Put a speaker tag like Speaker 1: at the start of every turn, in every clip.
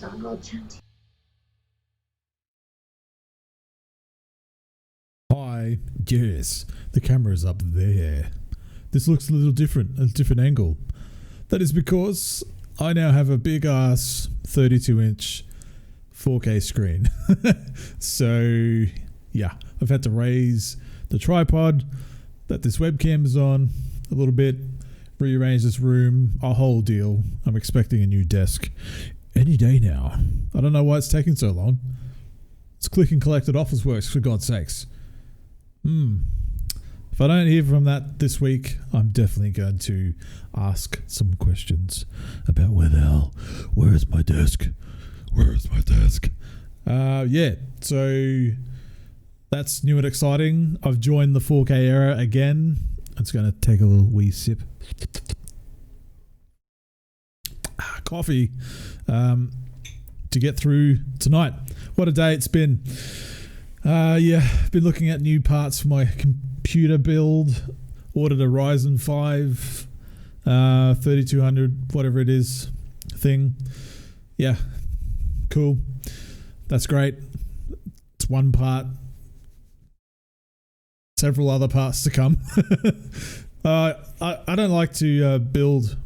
Speaker 1: song called Chunty.
Speaker 2: Hi, yes, the camera's up there. This looks a little different, a different angle. That is because I now have a big ass 32-inch 4K screen. So, yeah, I've had to raise the tripod that this webcam is on a little bit, rearrange this room, a whole deal. I'm expecting a new desk any day now. I don't know why it's taking so long. It's click and collect at Officeworks, for God's sakes. If I don't hear from that this week, I'm definitely going to ask some questions about where is my desk? Where is my desk? Yeah, so that's new and exciting. I've joined the 4K era again. It's going to take a little wee sip. Coffee to get through tonight. What a day it's been. Yeah, I've been looking at new parts for my computer build. Ordered a Ryzen 5 3200, whatever it is, thing. Yeah, cool. That's great. It's one part. Several other parts to come. I don't like to build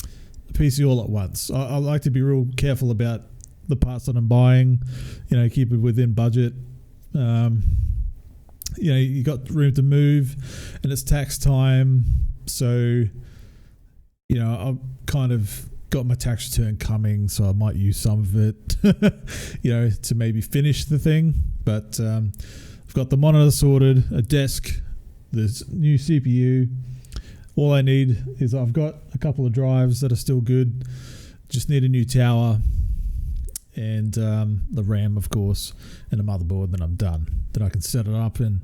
Speaker 2: a PC all at once. I like to be real careful about the parts that I'm buying. Keep it within budget. You got room to move, and it's tax time. So, I've kind of got my tax return coming, so I might use some of it, to maybe finish the thing. But I've got the monitor sorted, a desk, this new CPU. All I need is I've got a couple of drives that are still good. Just need a new tower and the RAM, of course, and a motherboard. Then I'm done. Then I can set it up and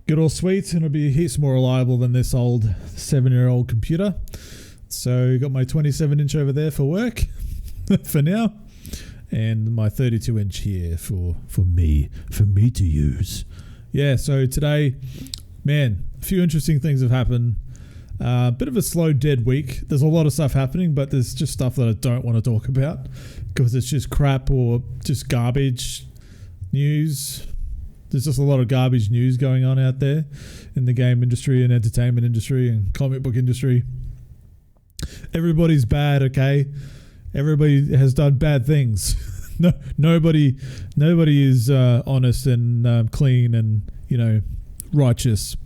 Speaker 2: get all sweet, and it'll be heaps more reliable than this old 7-year-old computer. So got my 27-inch over there for work for now, and my 32-inch here for me to use. Yeah, so today, man, a few interesting things have happened. Bit of a slow, dead week. There's a lot of stuff happening, but there's just stuff that I don't want to talk about because it's just crap or just garbage news. There's just a lot of garbage news going on out there in the game industry and entertainment industry and comic book industry. Everybody's bad, okay? Everybody has done bad things. Nobody is honest and clean and righteous.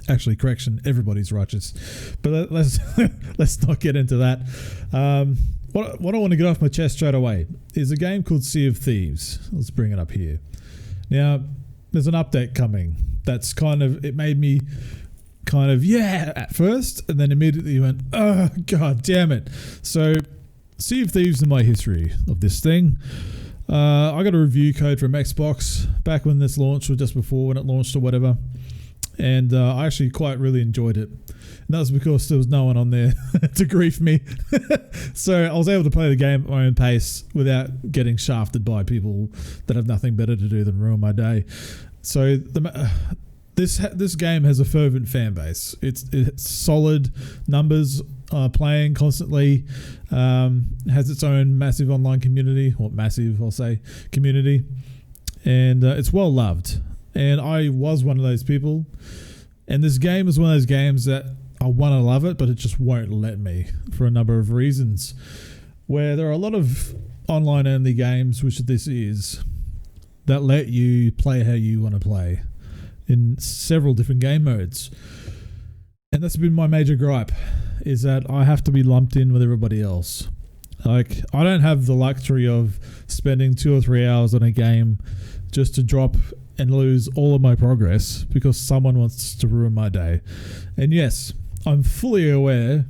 Speaker 2: Actually, correction, everybody's righteous. But let's not get into that. What I want to get off my chest straight away is a game called Sea of Thieves. Let's bring it up here. Now, there's an update coming. That's it made me yeah at first, and then immediately went, oh, god damn it. So, Sea of Thieves in my history of this thing. I got a review code from Xbox back when this launched, or just before when it launched or whatever. And I actually quite really enjoyed it. And that was because there was no one on there to grief me. So I was able to play the game at my own pace without getting shafted by people that have nothing better to do than ruin my day. So this game has a fervent fan base. It's solid numbers, playing constantly. Has its own massive online community, or massive, I'll say, community. And it's well loved. And I was one of those people. And this game is one of those games that I want to love it, but it just won't let me for a number of reasons. Where there are a lot of online-only games, which this is, that let you play how you want to play in several different game modes. And that's been my major gripe, is that I have to be lumped in with everybody else. Like, I don't have the luxury of spending 2 or 3 hours on a game just to drop and lose all of my progress because someone wants to ruin my day. And yes, I'm fully aware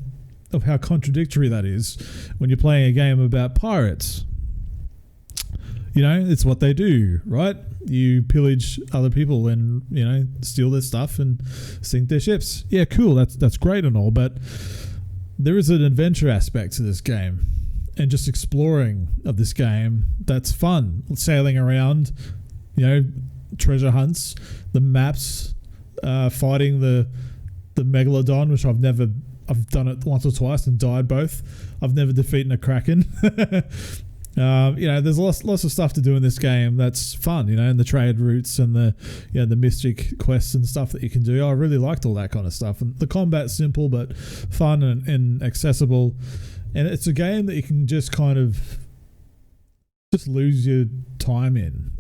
Speaker 2: of how contradictory that is when you're playing a game about pirates. It's what they do, right? You pillage other people and, steal their stuff and sink their ships. Yeah, cool. That's great and all, but there is an adventure aspect to this game and just exploring of this game that's fun. Sailing around, treasure hunts, the maps, fighting the megalodon, which I've done it once or twice and died both. I've never defeated a kraken. There's lots of stuff to do in this game that's fun, and the trade routes and the mystic quests and stuff that you can do. I really liked all that kind of stuff. And the combat's simple but fun and accessible. And it's a game that you can just kind of just lose your time in.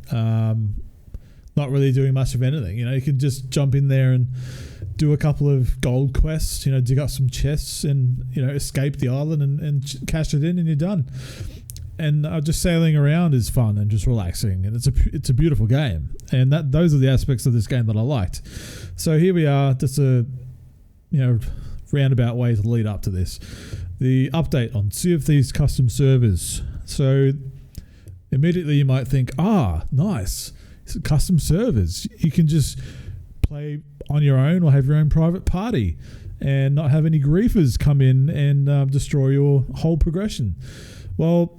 Speaker 2: Not really doing much of anything. You can just jump in there and do a couple of gold quests, dig up some chests and, escape the island and cash it in and you're done. And just sailing around is fun and just relaxing, and it's a beautiful game. And those are the aspects of this game that I liked. So here we are, just a roundabout way to lead up to this. The update on Sea of Thieves custom servers. So immediately you might think, nice, custom servers. You can just play on your own or have your own private party and not have any griefers come in and destroy your whole progression. Well,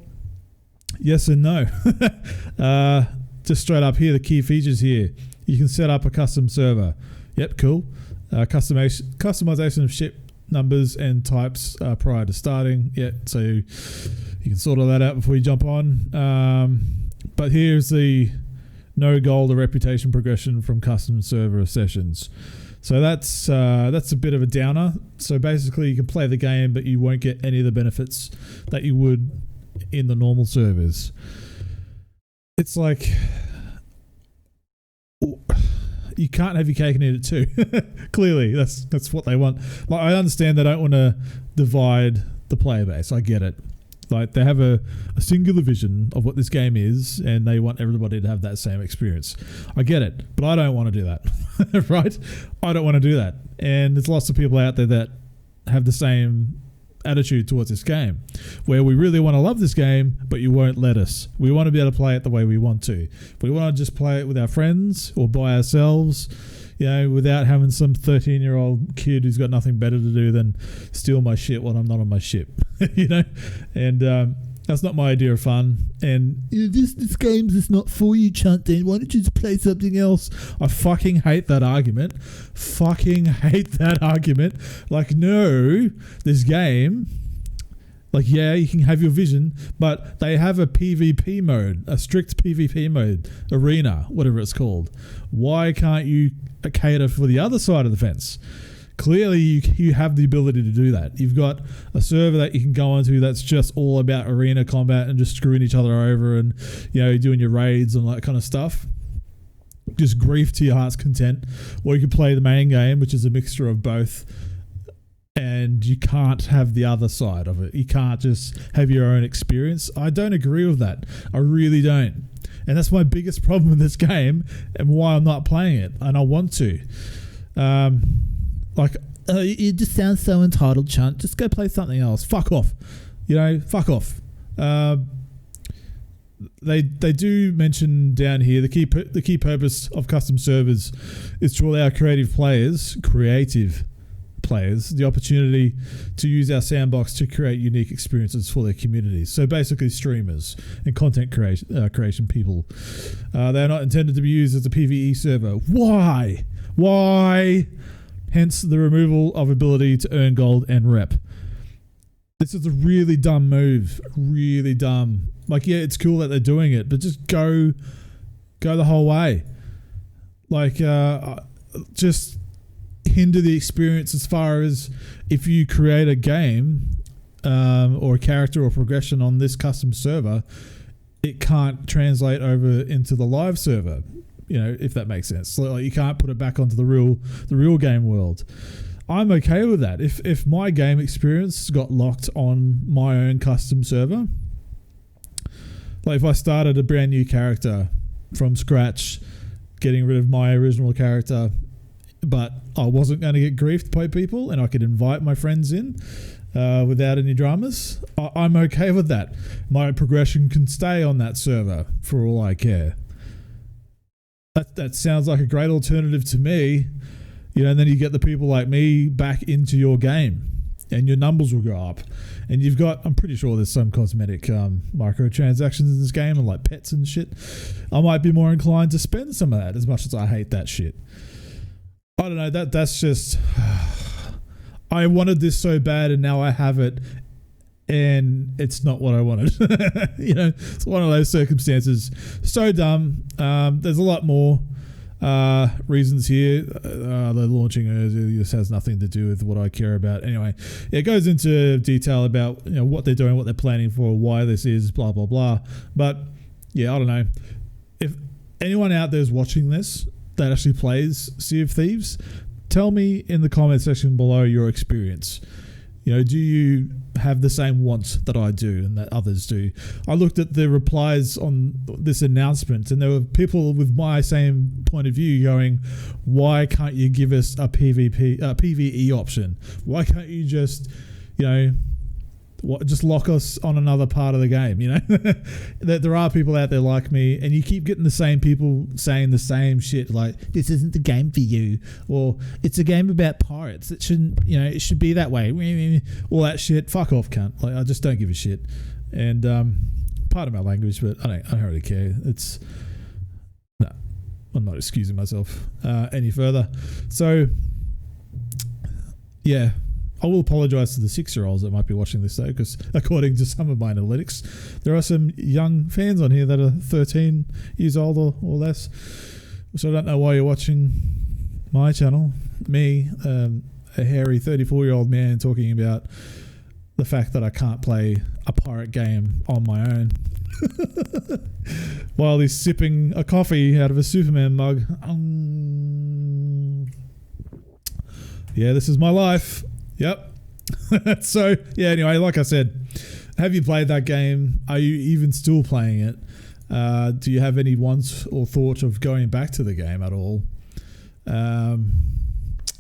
Speaker 2: yes and no. Just straight up here, the key features here. You can set up a custom server. Yep, cool. Customization of ship numbers and types prior to starting. Yeah, so you can sort all that out before you jump on. But here's the no gold or reputation progression from custom server sessions. So that's a bit of a downer. So basically you can play the game, but you won't get any of the benefits that you would in the normal servers. It's like you can't have your cake and eat it too. Clearly, that's what they want. Like, I understand they don't want to divide the player base. I get it. Like, they have a singular vision of what this game is, and they want everybody to have that same experience. I get it, but I don't want to do that. Right? I don't want to do that. And there's lots of people out there that have the same attitude towards this game, where we really want to love this game, but you won't let us. We want to be able to play it the way we want to. We want to just play it with our friends or by ourselves, without having some 13-year-old kid who's got nothing better to do than steal my shit when I'm not on my ship. And that's not my idea of fun. And this game's just not for you, Chunt. Then why don't you just play something else? I fucking hate that argument. Like, no, this game, like, yeah, you can have your vision, but they have a PvP mode, a strict PvP mode, arena, whatever it's called. Why can't you cater for the other side of the fence? Clearly, you have the ability to do that. You've got a server that you can go onto that's just all about arena combat and just screwing each other over and, doing your raids and that kind of stuff. Just grief to your heart's content. Or you could play the main game, which is a mixture of both. And you can't have the other side of it. You can't just have your own experience. I don't agree with that. I really don't. And that's my biggest problem with this game and why I'm not playing it. And I want to. It just sounds so entitled, Chunt. Just go play something else. Fuck off. Fuck off. They do mention down here the key purpose of custom servers is to allow creative players the opportunity to use our sandbox to create unique experiences for their communities. So basically streamers and content creation people. They are not intended to be used as a PvE server. Why? Hence the removal of ability to earn gold and rep. This is a really dumb move. Really dumb. Like, yeah, it's cool that they're doing it, but just go the whole way. Like, just hinder the experience as far as if you create a game or a character or progression on this custom server, it can't translate over into the live server. If that makes sense. So, like, you can't put it back onto the real game world. I'm okay with that. If my game experience got locked on my own custom server, like if I started a brand new character from scratch, getting rid of my original character, but I wasn't going to get griefed by people and I could invite my friends in without any dramas, I'm okay with that. My progression can stay on that server for all I care. That sounds like a great alternative to me, and then you get the people like me back into your game and your numbers will go up. And you've got, I'm pretty sure there's some cosmetic microtransactions in this game and like pets and shit. I might be more inclined to spend some of that, as much as I hate that shit. I don't know, that's just, I wanted this so bad and now I have it and it's not what I wanted. It's one of those circumstances. So dumb. There's a lot more reasons here. They're launching this has nothing to do with what I care about. Anyway, it goes into detail about what they're doing, what they're planning for, why this is, blah blah blah. But yeah, I don't know if anyone out there is watching this that actually plays Sea of Thieves. Tell me in the comment section below your experience. Do you have the same wants that I do and that others do? I looked at the replies on this announcement, and there were people with my same point of view going, why can't you give us a PvE option? Why can't you just, just lock us on another part of the game? That there are people out there like me, and you keep getting the same people saying the same shit, like, this isn't the game for you, or it's a game about pirates, it shouldn't, it should be that way, all that shit. Fuck off, cunt. Like, I just don't give a shit. And pardon my language, but I don't really care. I'm not excusing myself any further. So yeah, I will apologise to the 6-year-olds that might be watching this though, because according to some of my analytics, there are some young fans on here that are 13 years old or less. So I don't know why you're watching my channel. Me, a hairy 34-year-old man, talking about the fact that I can't play a pirate game on my own while he's sipping a coffee out of a Superman mug. Yeah, this is my life. Yep. So, yeah, anyway, like I said, have you played that game? Are you even still playing it? Do you have any wants or thought of going back to the game at all?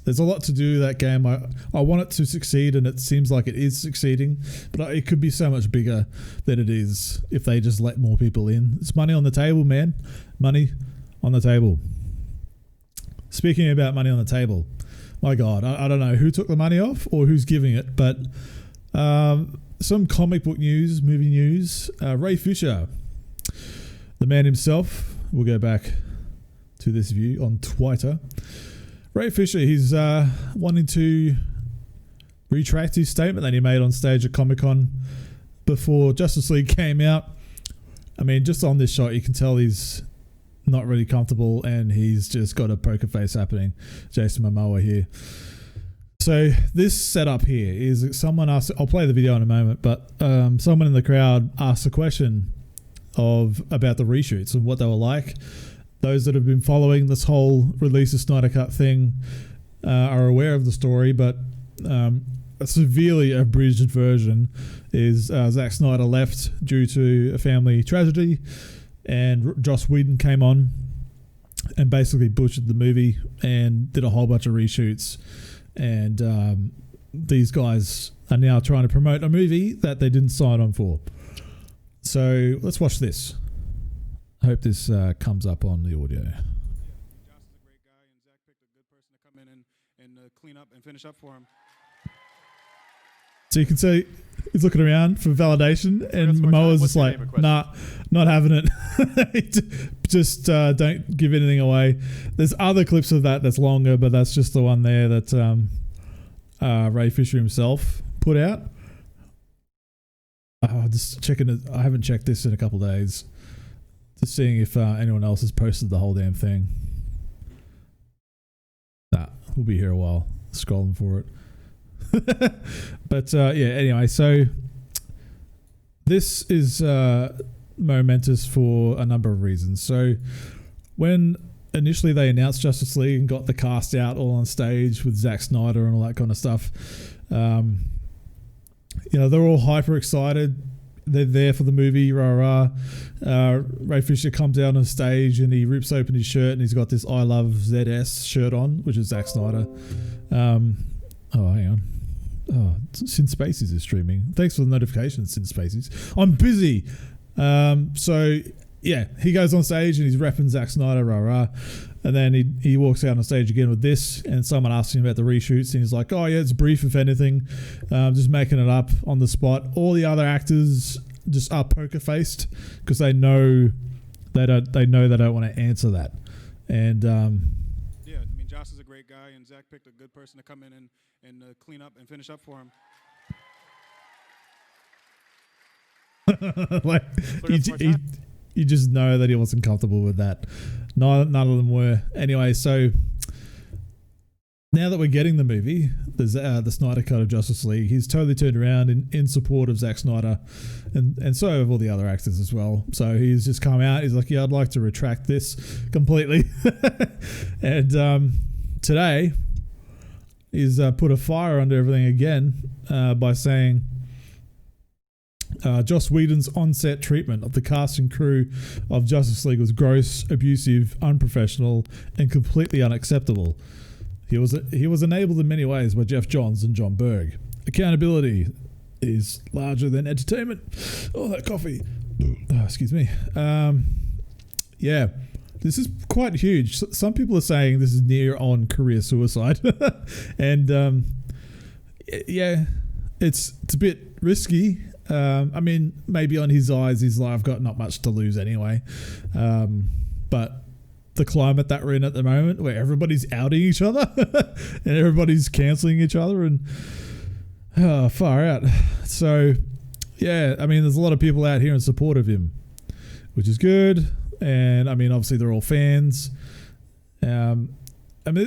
Speaker 2: There's a lot to do with that game. I want it to succeed, and it seems like it is succeeding, but it could be so much bigger than it is if they just let more people in. It's money on the table, man. Money on the table. Speaking about money on the table, my God, I don't know who took the money off or who's giving it, but some comic book news, movie news. Ray Fisher, the man himself, we'll go back to this view on Twitter. Ray Fisher, he's wanting to retract his statement that he made on stage at Comic-Con before Justice League came out. I mean, just on this shot, you can tell he's not really comfortable, and he's just got a poker face happening. Jason Momoa here. So this setup here is someone asked, I'll play the video in a moment, but someone in the crowd asked a question about the reshoots and what they were like. Those that have been following this whole release of Snyder Cut thing are aware of the story, but a severely abridged version is Zack Snyder left due to a family tragedy, and Joss Whedon came on and basically butchered the movie and did a whole bunch of reshoots. And these guys are now trying to promote a movie that they didn't sign on for. So let's watch this. I hope this comes up on the audio.
Speaker 1: Joss is a great guy, and Zach picked a good person to come in and clean up and finish up for him.
Speaker 2: So you can see he's looking around for validation, and Momoa's just like, nah, not having it. Just don't give anything away. There's other clips of that's longer, but that's just the one there that Ray Fisher himself put out. Just checking it. I haven't checked this in a couple of days. Just seeing if anyone else has posted the whole damn thing. Nah, we'll be here a while scrolling for it. But yeah, anyway, so this is momentous for a number of reasons. So when initially they announced Justice League and got the cast out all on stage with Zack Snyder and all that kind of stuff, they're all hyper excited. They're there for the movie, rah rah. Ray Fisher comes out on stage and he rips open his shirt and he's got this I Love ZS shirt on, which is Zack Snyder. Oh, hang on. Oh, Sin Spaces is streaming. Thanks for the notification, Sin Spaces. I'm busy. So yeah, he goes on stage and he's repping Zack Snyder, rah rah. And then he walks out on stage again with this, and someone asks him about the reshoots, and he's like, oh yeah, it's brief if anything, just making it up on the spot. All the other actors just are poker faced because they know they don't want to answer that. And
Speaker 1: yeah, I mean, Joss is a great guy, and Zach picked a good person to come in and clean up and finish up for him.
Speaker 2: Like you just know that he wasn't comfortable with that. None of them were. Anyway, so now that we're getting the movie, there's the Snyder Cut of Justice League. He's totally turned around in support of Zack Snyder, and so have all the other actors as well. So he's just come out. He's like, yeah, I'd like to retract this completely. And today, he's put a fire under everything again by saying Joss Whedon's on-set treatment of the cast and crew of Justice League was gross, abusive, unprofessional, and completely unacceptable. He was enabled in many ways by Jeff Johns and John Berg. Accountability is larger than entertainment. Oh, that coffee. Oh, excuse me. Yeah, this is quite huge. Some people are saying this is near on career suicide. And yeah, it's a bit risky. I mean, maybe on his eyes, he's like, I've got not much to lose anyway. But the climate that we're in at the moment, where everybody's outing each other and everybody's cancelling each other, and far out. So, yeah, I mean, there's a lot of people out here in support of him, which is good. And I mean, obviously, they're all fans. I mean,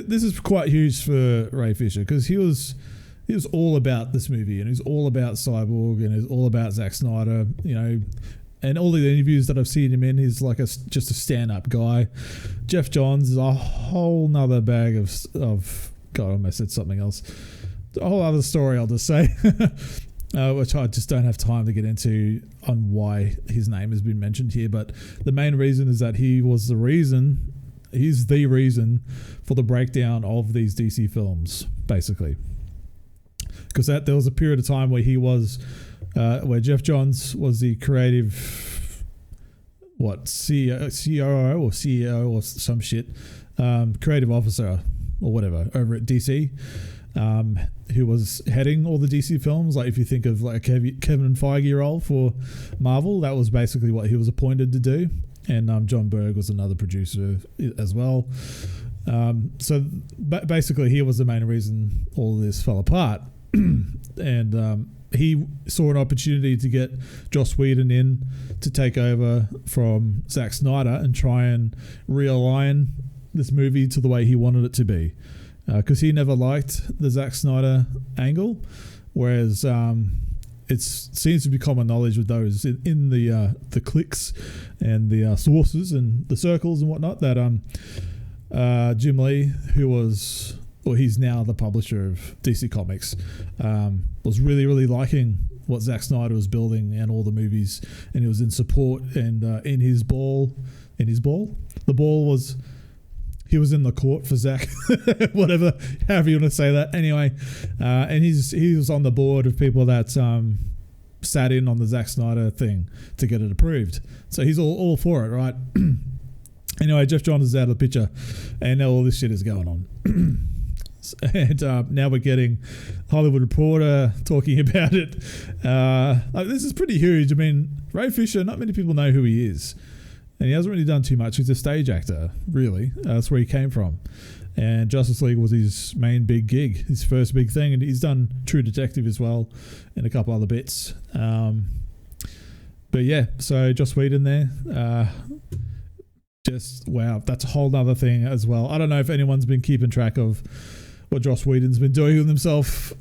Speaker 2: this is quite huge for Ray Fisher because he was all about this movie, and he's all about Cyborg, and he's all about Zack Snyder, you know. And all the interviews that I've seen him in, he's like just a stand-up guy. Jeff Johns is a whole nother bag of God, I almost said something else. A whole other story, I'll just say, which I just don't have time to get into on why his name has been mentioned here. But the main reason is that he's the reason for the breakdown of these DC films, basically. Because there was a period of time where he was... where Jeff Johns was the creative, COO or CEO or some shit, creative officer or whatever over at DC, who was heading all the DC films. Like if you think of like Kevin Feige role for Marvel, that was basically what he was appointed to do. And John Berg was another producer as well. So basically he was the main reason all of this fell apart. And he saw an opportunity to get Joss Whedon in to take over from Zack Snyder and try and realign this movie to the way he wanted it to be. Because he never liked the Zack Snyder angle, whereas it seems to be common knowledge with those in the cliques and the sources and the circles and whatnot that Jim Lee, who was... Well, he's now the publisher of DC Comics, was really, really liking what Zack Snyder was building and all the movies, and he was in support and in his ball. The ball was, he was in the court for Zack, whatever, however you want to say that. Anyway, and he was on the board of people that sat in on the Zack Snyder thing to get it approved. So he's all for it, right? Anyway, Jeff Johns is out of the picture, and now all this shit is going on. And now we're getting Hollywood Reporter talking about it. This is pretty huge. I mean, Ray Fisher, not many people know who he is. And he hasn't really done too much. He's a stage actor, really. That's where he came from. And Justice League was his main big gig, his first big thing. And he's done True Detective as well and a couple other bits. But yeah, so Joss Whedon there. Just, wow, that's a whole nother thing as well. I don't know if anyone's been keeping track of what Joss Whedon's been doing with himself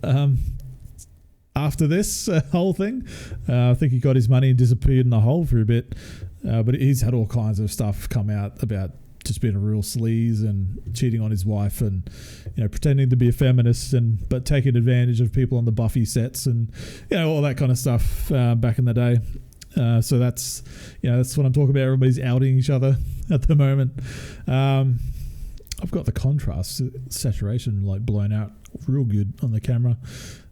Speaker 2: after this whole thing. I think he got his money and disappeared in the hole for a bit. But he's had all kinds of stuff come out about just being a real sleaze and cheating on his wife and, you know, pretending to be a feminist but taking advantage of people on the Buffy sets and, you know, all that kind of stuff back in the day. So that's what I'm talking about. Everybody's outing each other at the moment. I've got the contrast saturation like blown out real good on the camera.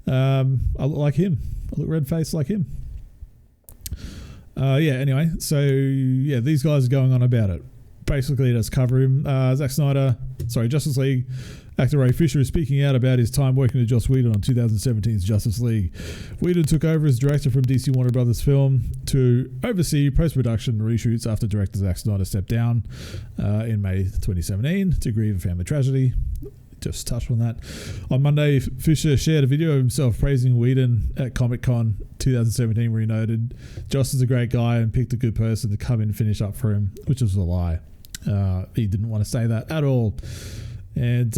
Speaker 2: I look like him. I look red-faced like him. Anyway, so yeah, these guys are going on about it. Basically, let's cover him. Justice League actor Ray Fisher is speaking out about his time working with Joss Whedon on 2017's Justice League. Whedon took over as director from DC Warner Brothers film to oversee post-production reshoots after director Zack Snyder stepped down in May 2017 to grieve a family tragedy. just touched on that. On Monday, Fisher shared a video of himself praising Whedon at Comic-Con 2017, where he noted Joss is a great guy and picked a good person to come in and finish up for him, which was a lie. He didn't want to say that at all. And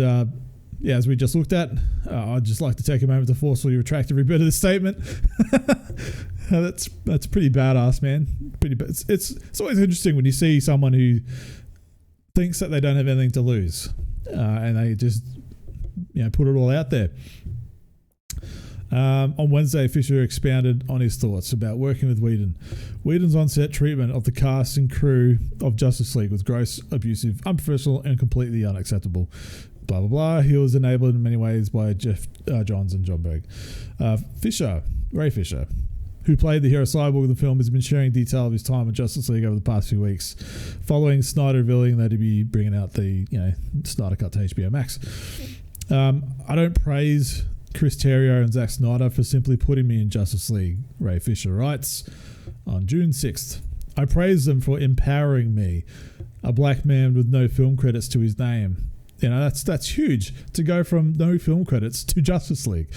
Speaker 2: as we just looked at, I'd just like to take a moment to forcefully retract every bit of this statement. That's pretty badass, man. It's always interesting when you see someone who thinks that they don't have anything to lose, and they just put it all out there. On Wednesday, Fisher expounded on his thoughts about working with Whedon. Whedon's on-set treatment of the cast and crew of Justice League was gross, abusive, unprofessional, and completely unacceptable. Blah, blah, blah. He was enabled in many ways by Jeff Johns and John Berg. Ray Fisher, who played the hero Cyborg in the film, has been sharing detail of his time in Justice League over the past few weeks, following Snyder revealing that he'd be bringing out the Snyder Cut to HBO Max. I don't praise Chris Terrio and Zack Snyder for simply putting me in Justice League, Ray Fisher writes on June 6th. I praise them for empowering me, a black man with no film credits to his name. That's huge to go from no film credits to Justice League.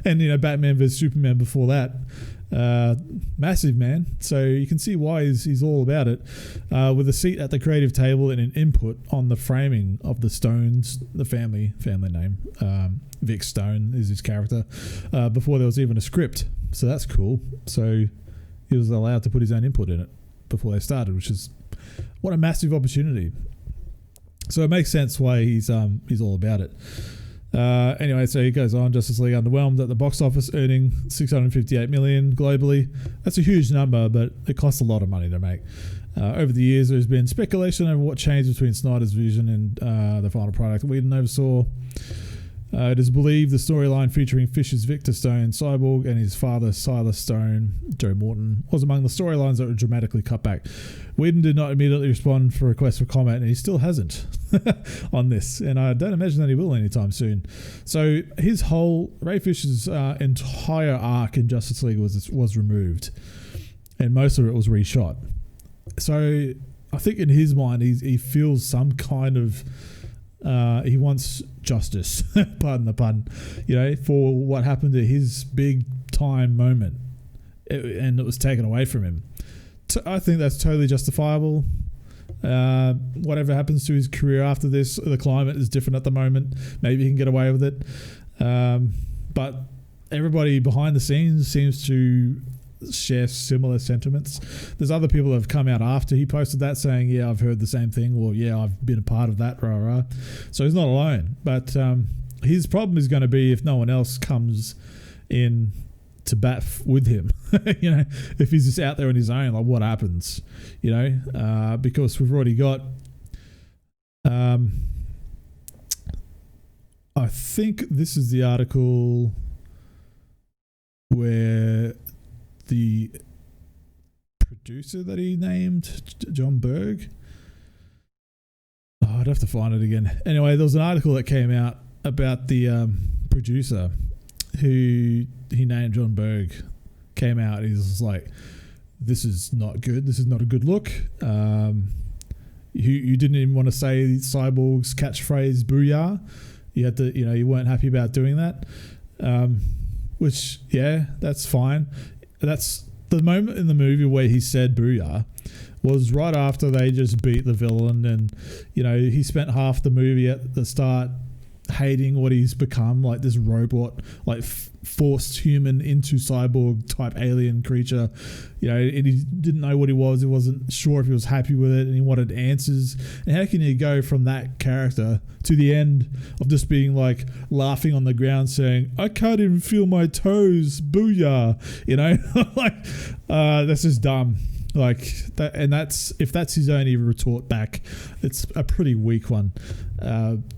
Speaker 2: And, Batman vs Superman before that. Massive, man. So you can see why he's all about it. With a seat at the creative table and an input on the framing of the Stones, the family name. Vic Stone is his character. Before there was even a script. So that's cool. So he was allowed to put his own input in it before they started, which is what a massive opportunity. So it makes sense why he's all about it. Anyway, so he goes on. Justice League underwhelmed at the box office, earning $658 million globally. That's a huge number, but it costs a lot of money to make. Over the years, there's been speculation over what changed between Snyder's vision and the final product Whedon oversaw. It is believed the storyline featuring Fisher's Victor Stone, Cyborg, and his father, Silas Stone, Joe Morton, was among the storylines that were dramatically cut back. Whedon did not immediately respond for requests for comment, and he still hasn't on this, and I don't imagine that he will anytime soon. So Ray Fisher's entire arc in Justice League was removed, and most of it was reshot. So I think in his mind, he feels some kind of he wants justice, pardon the pun, for what happened to his big time moment, and it was taken away from him. I think that's totally justifiable. Whatever happens to his career after this, the climate is different at the moment. Maybe he can get away with it. But everybody behind the scenes seems to share similar sentiments. There's other people that have come out after he posted that saying, yeah, I've heard the same thing, or yeah, I've been a part of that, rah, rah. So he's not alone. But his problem is going to be if no one else comes in to bat with him. If he's just out there on his own, like what happens? Because we've already got I think this is the article where the producer that he named, John Berg. I'd have to find it again. Anyway, there was an article that came out about the producer who he named John Berg. Came out. He's like, this is not good. This is not a good look. You didn't even want to say Cyborg's catchphrase, booyah. You had to, you weren't happy about doing that. Which, yeah, that's fine. That's the moment in the movie where he said booyah was right after they just beat the villain, and he spent half the movie at the start hating what he's become, like this robot, like forced human into cyborg type alien creature, and he didn't know what he was. He wasn't sure if he was happy with it, and he wanted answers. And how can you go from that character to the end of just being like laughing on the ground saying, I can't even feel my toes, booyah, that's just dumb. Like that, and that's if that's his only retort back, it's a pretty weak one.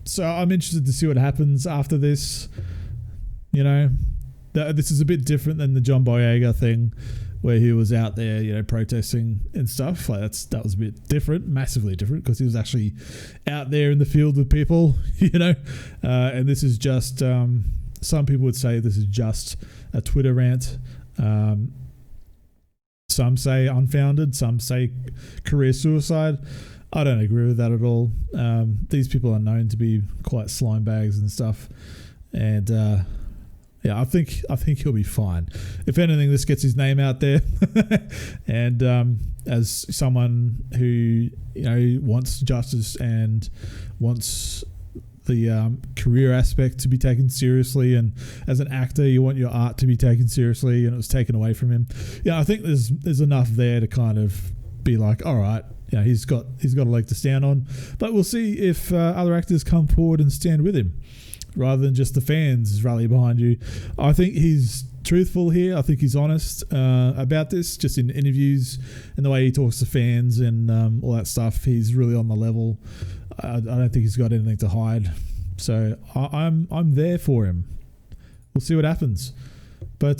Speaker 2: So I'm interested to see what happens after this. This is a bit different than the John Boyega thing, where he was out there, protesting and stuff. Like that was a bit different, massively different, because he was actually out there in the field with people, And this is just some people would say this is just a Twitter rant. Some say unfounded, some say career suicide. I don't agree with that at all. These people are known to be quite slime bags and stuff, and I think he'll be fine. If anything, this gets his name out there, and as someone who wants justice and wants the career aspect to be taken seriously, and as an actor you want your art to be taken seriously, and it was taken away from him. I think there's enough there to kind of be like, all right, he's got a leg to stand on. But we'll see if other actors come forward and stand with him rather than just the fans rally behind you. I think he's truthful here. I think he's honest about this, just in interviews and the way he talks to fans and all that stuff. He's really on the level. I don't think he's got anything to hide. So I'm there for him. We'll see what happens. But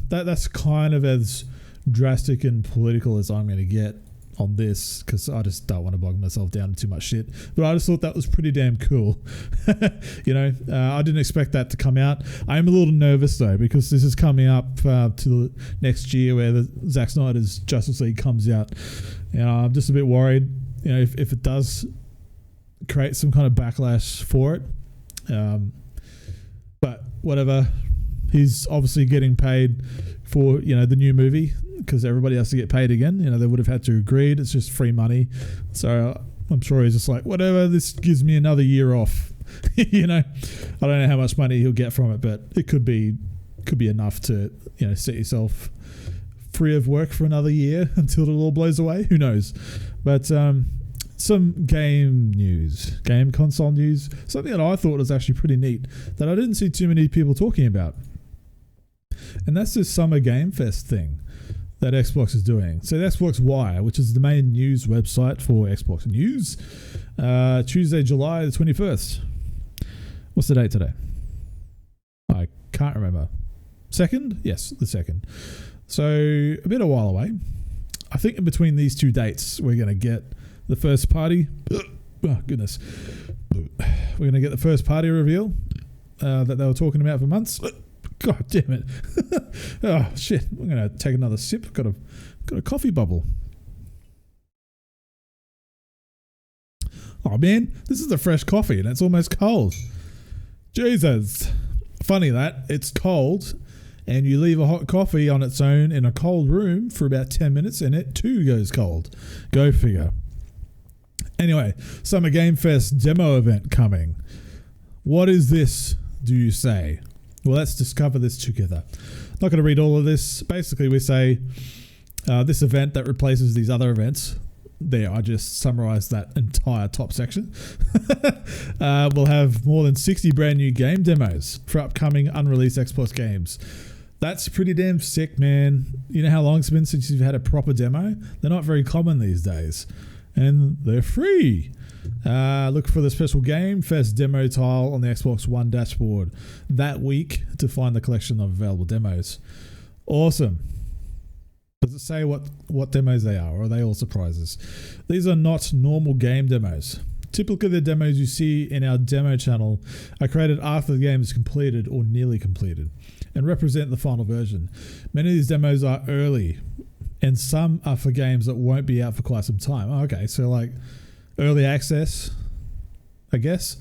Speaker 2: that's kind of as drastic and political as I'm going to get on this, because I just don't want to bog myself down in too much shit. But I just thought that was pretty damn cool. I didn't expect that to come out. I'm a little nervous though, because this is coming up to next year where the Zack Snyder's Justice League comes out. I'm just a bit worried, if it does create some kind of backlash for it. But whatever. He's obviously getting paid for, the new movie, because everybody has to get paid again. They would have had to agree. It's just free money. So I'm sure he's just like, whatever, this gives me another year off. I don't know how much money he'll get from it, but it could be enough to, set yourself free of work for another year until it all blows away. Who knows? But some game console news, something that I thought was actually pretty neat that I didn't see too many people talking about. And that's this Summer Game Fest thing that Xbox is doing. So the Xbox Wire, which is the main news website for Xbox News, Tuesday, July the 21st. What's the date today? I can't remember. 2nd? Yes, the 2nd. So a bit a while away. I think in between these two dates, we're going to get the first party. Oh, goodness. We're going to get the first party reveal that they were talking about for months. God damn it. Oh, shit. I'm going to take another sip. Got a coffee bubble. Oh, man. This is a fresh coffee and it's almost cold. Jesus. Funny that. It's cold and you leave a hot coffee on its own in a cold room for about 10 minutes and it too goes cold. Go figure. Anyway, Summer Game Fest demo event coming. What is this, do you say? Well, let's discover this together. Not going to read all of this. Basically, we say this event that replaces these other events. There, I just summarized that entire top section. We'll have more than 60 brand new game demos for upcoming unreleased Xbox games. That's pretty damn sick, man. You know how long it's been since you've had a proper demo? They're not very common these days. And they're free. Look for the special Game Fest demo tile on the Xbox One dashboard that week to find the collection of available demos. Awesome. Does it say what demos they are, or are they all surprises? These are not normal game demos. Typically, the demos you see in our demo channel are created after the game is completed or nearly completed and represent the final version. Many of these demos are early, and some are for games that won't be out for quite some time. Oh, okay, so like early access, I guess.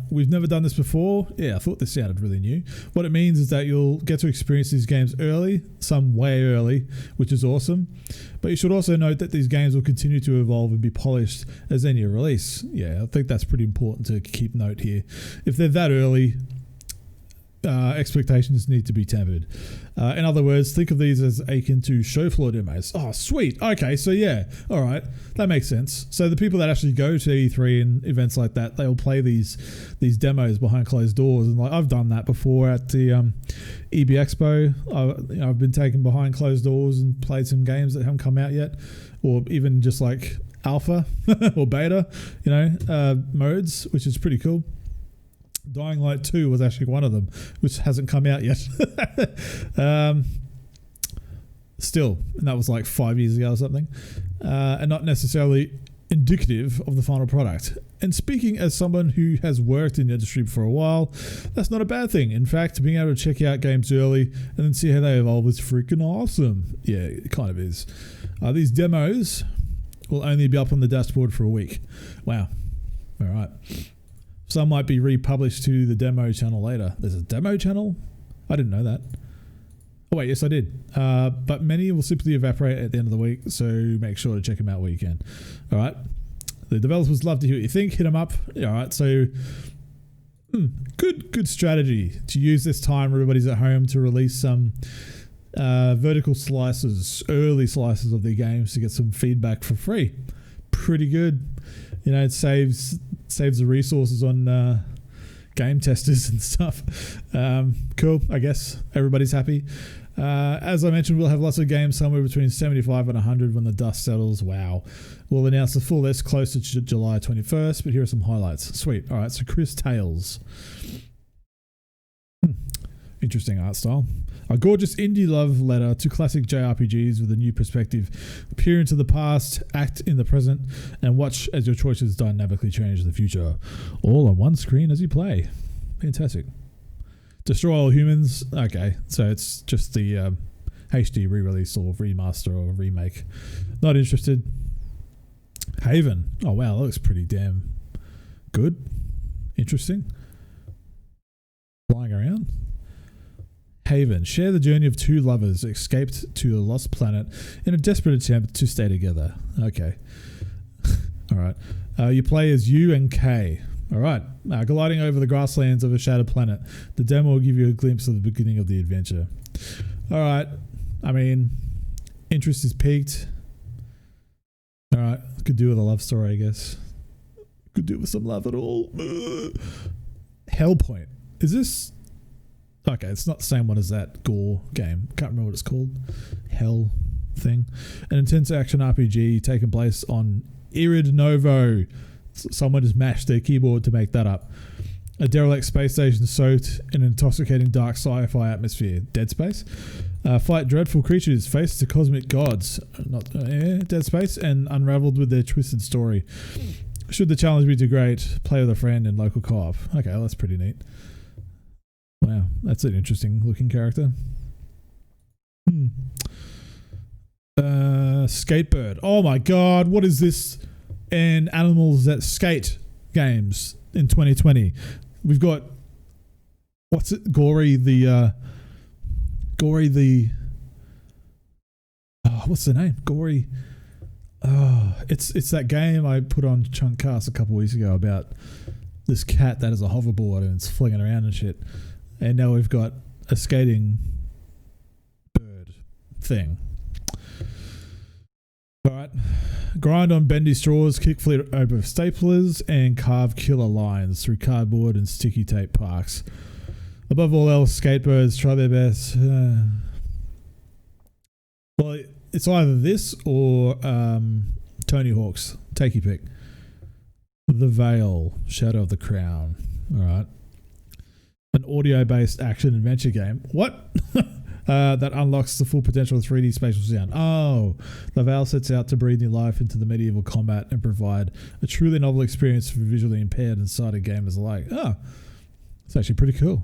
Speaker 2: We've never done this before. Yeah, I thought this sounded really new. What it means is that you'll get to experience these games early, some way early, which is awesome. But you should also note that these games will continue to evolve and be polished as any release. Yeah, I think that's pretty important to keep note here. If they're that early, expectations need to be tempered. In other words, think of these as akin to show floor demos. Oh, sweet. Okay, so yeah. All right. That makes sense. So the people that actually go to E3 and events like that, they'll play these demos behind closed doors. And like I've done that before at the EB Expo. I've been taken behind closed doors and played some games that haven't come out yet, or even just like alpha or beta, modes, which is pretty cool. Dying Light 2 was actually one of them, which hasn't come out yet. Still, and that was like 5 years ago or something, and not necessarily indicative of the final product. And speaking as someone who has worked in the industry for a while, that's not a bad thing. In fact, being able to check out games early and then see how they evolve is freaking awesome. Yeah, it kind of is. These demos will only be up on the dashboard for a week. Wow. All right. Some might be republished to the demo channel later. There's a demo channel? I didn't know that. Oh wait, yes I did. But many will simply evaporate at the end of the week, so make sure to check them out where you can. All right. The developers love to hear what you think. Hit them up. All right. So good strategy to use this time everybody's at home to release some vertical slices, early slices of their games to get some feedback for free. Pretty good. You know, it saves the resources on game testers and stuff. Cool. I guess everybody's happy. As I mentioned, we'll have lots of games somewhere between 75 and 100 when the dust settles. Wow. We'll announce the full list closer to July 21st, but here are some highlights. Sweet. All right, so Chris Tales. Interesting art style. A gorgeous indie love letter to classic JRPGs with a new perspective. Peer into the past, act in the present, and watch as your choices dynamically change the future. All on one screen as you play. Fantastic. Destroy All Humans. Okay, so it's just the HD re-release or remaster or remake. Not interested. Haven. Oh wow, that looks pretty damn good. Interesting. Flying around. Haven. Share the journey of two lovers escaped to a lost planet in a desperate attempt to stay together. Okay. All right. You play as U and K. All right. Gliding over the grasslands of a shattered planet. The demo will give you a glimpse of the beginning of the adventure. All right. I mean, interest is peaked. All right. Could do with a love story, I guess. Could do with some love at all. Hellpoint. Is this... Okay, it's not the same one as that Gore game. Can't remember what it's called. Hell thing. An intense action RPG taking place on Irid Novo. Someone just mashed their keyboard to make that up. A derelict space station soaked in an intoxicating dark sci-fi atmosphere. Dead Space. Fight dreadful creatures, face the cosmic gods. Dead Space, and unraveled with their twisted story. Should the challenge be too great, play with a friend in local co-op. Okay, well, that's pretty neat. Wow, that's an interesting looking character. Skatebird. Oh my god, what is this? And Animals That Skate games in 2020. We've got what's it? Gory the what's the name? Gory. It's that game I put on CHUNTCAST a couple weeks ago about this cat that has a hoverboard and it's flinging around and shit. And now we've got a skating bird thing. All right. Grind on bendy straws, kickflip over staplers, and carve killer lines through cardboard and sticky tape parks. Above all else, skatebirds try their best. Well, it's either this or Tony Hawk's. Take your pick. The Veil, Shadow of the Crown. All right. An audio-based action-adventure game. What? That unlocks the full potential of 3D spatial sound. Oh, The Veil sets out to breathe new life into the medieval combat and provide a truly novel experience for visually impaired and sighted gamers alike. Oh, it's actually pretty cool.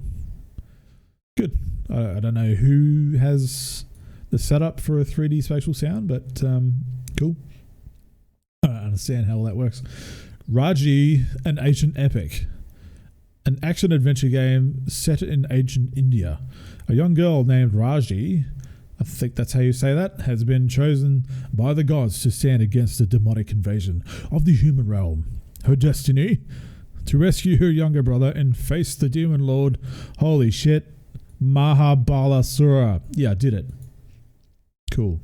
Speaker 2: Good. I don't know who has the setup for a 3D spatial sound, but cool. I don't understand how all that works. Raji, an ancient epic. An action-adventure game set in ancient India. A young girl named Raji, I think that's how you say that, has been chosen by the gods to stand against the demonic invasion of the human realm. Her destiny? To rescue her younger brother and face the demon lord. Holy shit. Mahabalasura. Yeah, I did it. Cool.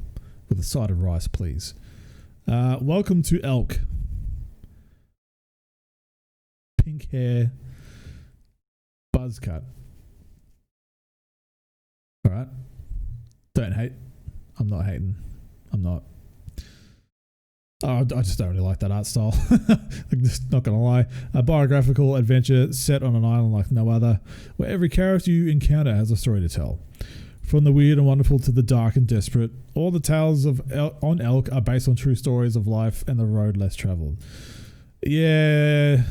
Speaker 2: With a side of rice, please. Welcome to Elk. Pink hair. Buzz cut. All right. Don't hate. I'm not hating. I'm not. Oh, I just don't really like that art style. I'm just not going to lie. A biographical adventure set on an island like no other, where every character you encounter has a story to tell. From the weird and wonderful to the dark and desperate, all the tales on Elk are based on true stories of life and the road less traveled. Yeah,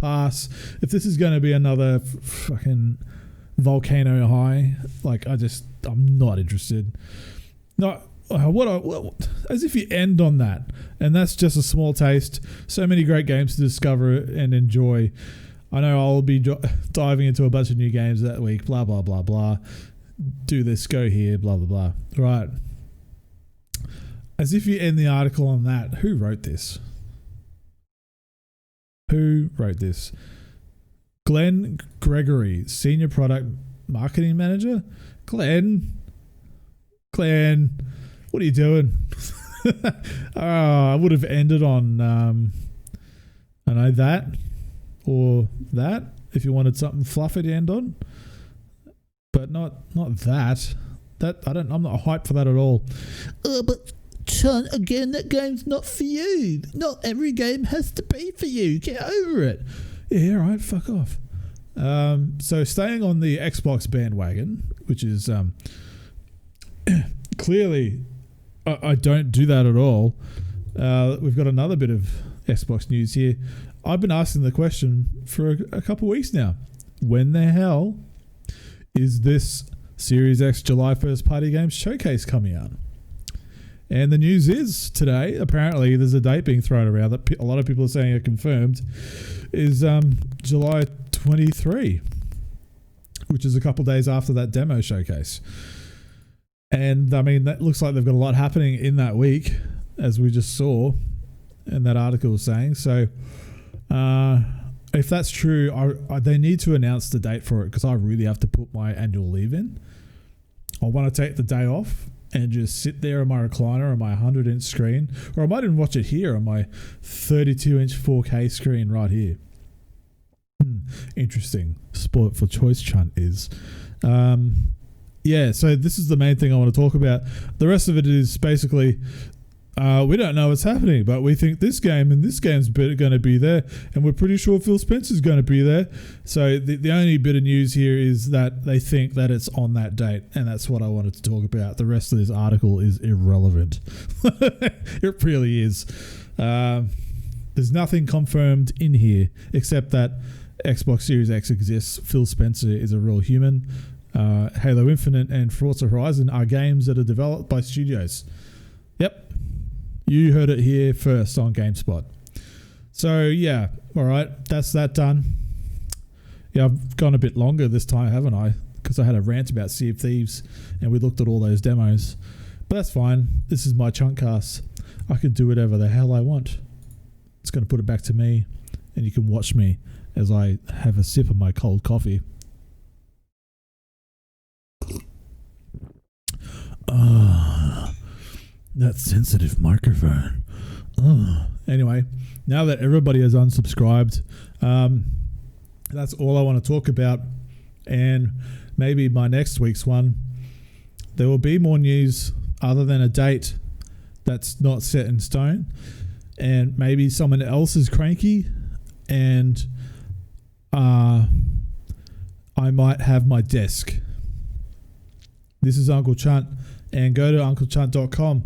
Speaker 2: pass. If this is going to be another fucking Volcano High, like I'm not interested. No, as if you end on that, and that's just a small taste. So many great games to discover and enjoy. I know I'll be diving into a bunch of new games that week. Blah blah blah blah. Do this, go here, blah blah blah. Right. As if you end the article on that. Who wrote this? Who wrote this? Glenn Gregory, Senior Product Marketing Manager. Glenn, what are you doing? I would have ended on I know that or that if you wanted something fluffy to end on, but not that. I'm not hyped for that at all. But Chunt, again, that game's not for you. Not every game has to be for you. Get over it. Yeah, right. Fuck off. So staying on the Xbox bandwagon, which is clearly I don't do that at all. We've got another bit of Xbox news here. I've been asking the question for a couple of weeks now. When the hell is this Series X July first party games showcase coming out? And the news is today, apparently there's a date being thrown around that a lot of people are saying are confirmed, is July 23, which is a couple of days after that demo showcase. And I mean, that looks like they've got a lot happening in that week, as we just saw in that article was saying. So if that's true, they need to announce the date for it, because I really have to put my annual leave in. I want to take the day off and just sit there on my recliner on my 100-inch screen, or I might even watch it here on my 32-inch 4K screen right here. Interesting. Sport for choice, Chunt is. Yeah, so this is the main thing I want to talk about. The rest of it is basically we don't know what's happening, but we think this game and this game's going to be there, and we're pretty sure Phil Spencer's going to be there. So the only bit of news here is that they think that it's on that date, and that's what I wanted to talk about. The rest of this article is irrelevant. It really is. There's nothing confirmed in here except that Xbox Series X exists. Phil Spencer is a real human. Halo Infinite and Forza Horizon are games that are developed by studios. Yep. You heard it here first on GameSpot. So, yeah. All right. That's that done. Yeah, I've gone a bit longer this time, haven't I? Because I had a rant about Sea of Thieves and we looked at all those demos. But that's fine. This is my CHUNTCAST. I can do whatever the hell I want. It's going to put it back to me, and you can watch me as I have a sip of my cold coffee. That sensitive microphone. Anyway, now that everybody has unsubscribed, that's all I want to talk about. And maybe my next week's one, there will be more news other than a date that's not set in stone. And maybe someone else is cranky, and I might have my desk. This is Uncle Chunt, and go to unclechunt.com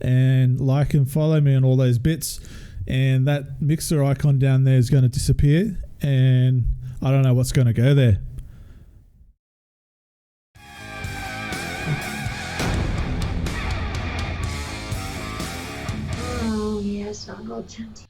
Speaker 2: and like and follow me on all those bits, and that mixer icon down there is going to disappear, and I don't know what's going to go there.
Speaker 3: Oh yes, Uncle Chunty.